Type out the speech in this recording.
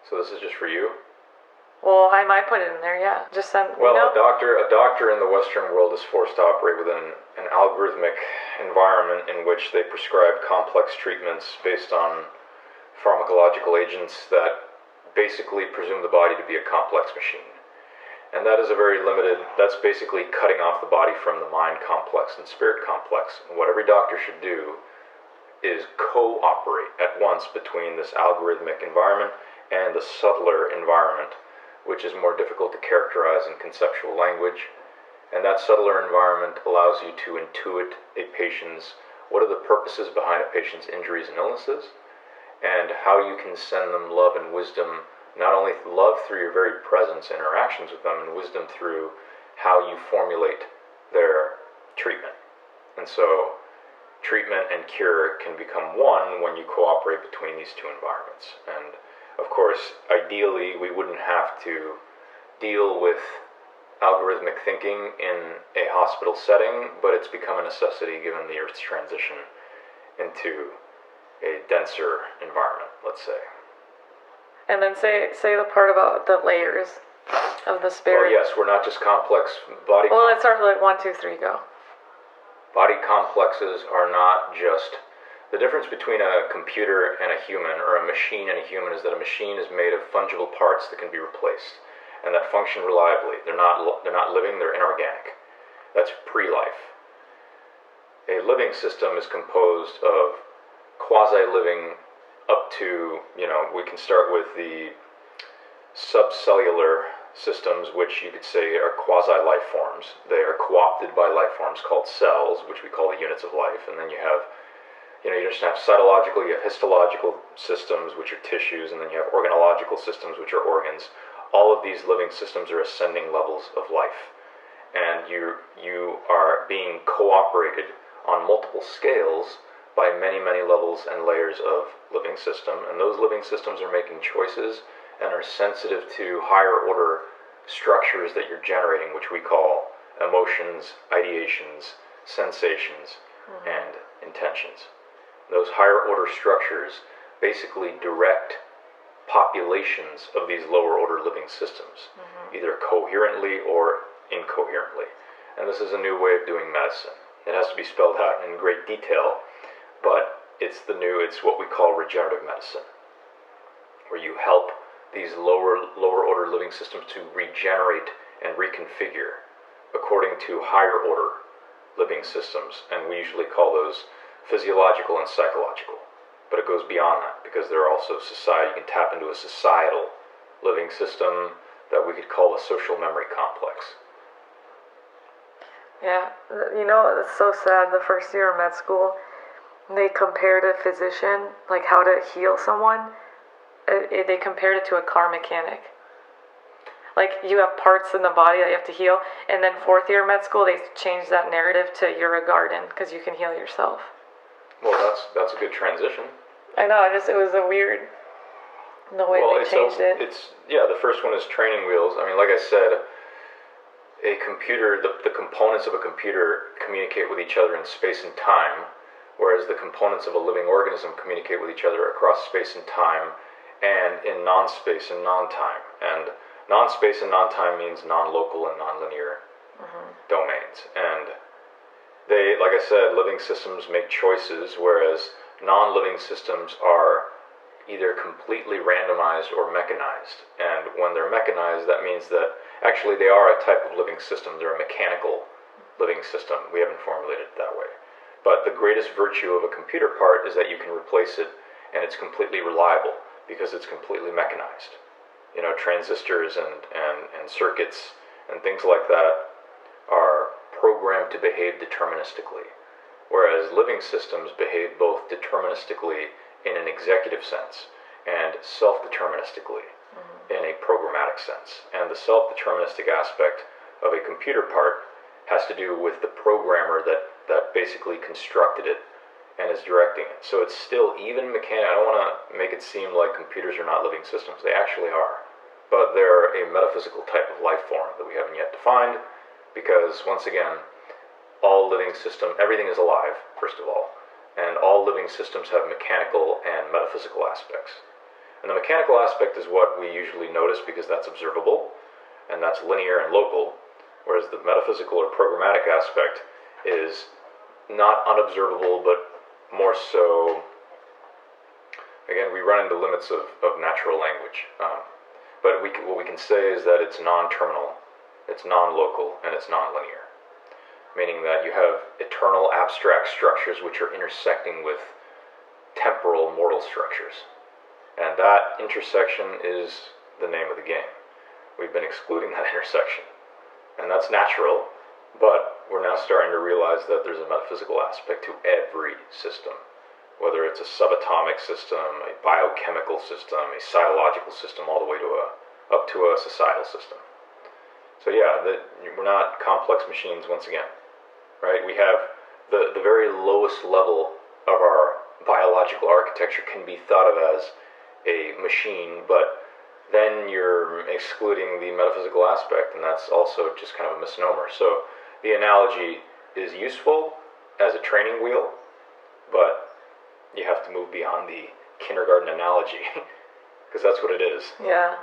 So this is just for you? Well, I might put it in there, yeah. Just send, Well, a doctor in the Western world is forced to operate within an algorithmic environment in which they prescribe complex treatments based on pharmacological agents that basically presume the body to be a complex machine. And that is a very limited, that's basically cutting off the body from the mind complex and spirit complex. And what every doctor should do is cooperate at once between this algorithmic environment and the subtler environment, which is more difficult to characterize in conceptual language. And that subtler environment allows you to intuit a patient's, what are the purposes behind a patient's injuries and illnesses, and how you can send them love and wisdom, not only love through your very presence and interactions with them, and wisdom through how you formulate their treatment. And so treatment and cure can become one when you cooperate between these two environments. And of course, ideally, we wouldn't have to deal with algorithmic thinking in a hospital setting, but it's become a necessity given the Earth's transition into a denser environment, let's say. And then say the part about the layers of the spirit. Well, yes, we're not just complex body. Well, let's start with like 1, 2, 3, go. Body complexes are not just. The difference between a computer and a human, or a machine and a human, is that a machine is made of fungible parts that can be replaced and that function reliably. They're not living, they're inorganic. That's pre-life. A living system is composed of quasi-living up to, we can start with the subcellular systems, which you could say are quasi-life forms. They are co-opted by life forms called cells, which we call the units of life. And then you have, you just have cytological, you have histological systems, which are tissues, and then you have organological systems, which are organs. All of these living systems are ascending levels of life. And you are being cooperated on multiple scales by many, many levels and layers of living system. And those living systems are making choices and are sensitive to higher order structures that you're generating, which we call emotions, ideations, sensations, and intentions. Those higher order structures basically direct populations of these lower order living systems, either coherently or incoherently. And this is a new way of doing medicine. It has to be spelled out in great detail, but it's what we call regenerative medicine, where you help these lower order living systems to regenerate and reconfigure according to higher order living systems. And we usually call those physiological and psychological, but it goes beyond that, because there are also society. You can tap into a societal living system that we could call a social memory complex. Yeah, it's so sad. The first year of med school, they compared a physician, like how to heal someone. They compared it to a car mechanic. Like, you have parts in the body that you have to heal, and then fourth year med school, they changed that narrative to you're a garden because you can heal yourself. Well, that's a good transition. I know, it was a weird, the way they changed it. The first one is training wheels. I mean, like I said, a computer, the components of a computer communicate with each other in space and time, whereas the components of a living organism communicate with each other across space and time and in non-space and non-time. And non-space and non-time means non-local and non-linear domains. And they, like I said, living systems make choices, whereas non-living systems are either completely randomized or mechanized. And when they're mechanized, that means that actually they are a type of living system. They're a mechanical living system. We haven't formulated it that way. But the greatest virtue of a computer part is that you can replace it, and it's completely reliable because it's completely mechanized. Transistors and circuits and things like that are programmed to behave deterministically, whereas living systems behave both deterministically in an executive sense and self-deterministically in a programmatic sense. And the self-deterministic aspect of a computer part has to do with the programmer that basically constructed it and is directing it. So it's still even mechanical. I don't want to make it seem like computers are not living systems. They actually are. But they're a metaphysical type of life form that we haven't yet defined, because once again, all living systems, everything is alive, first of all, and all living systems have mechanical and metaphysical aspects. And the mechanical aspect is what we usually notice because that's observable, and that's linear and local, whereas the metaphysical or programmatic aspect is not unobservable, but more so, again, we run into limits of natural language. But what we can say is that it's non-terminal, it's non-local, and it's non-linear. Meaning that you have eternal abstract structures which are intersecting with temporal mortal structures. And that intersection is the name of the game. We've been excluding that intersection. And that's natural, but we're now starting to realize that there's a metaphysical aspect to every system. Whether it's a subatomic system, a biochemical system, a cytological system, all the way to up to a societal system. So yeah, we're not complex machines once again, right? We have the very lowest level of our biological architecture can be thought of as a machine, but then you're excluding the metaphysical aspect, and that's also just kind of a misnomer. So the analogy is useful as a training wheel, but you have to move beyond the kindergarten analogy, because that's what it is. Yeah.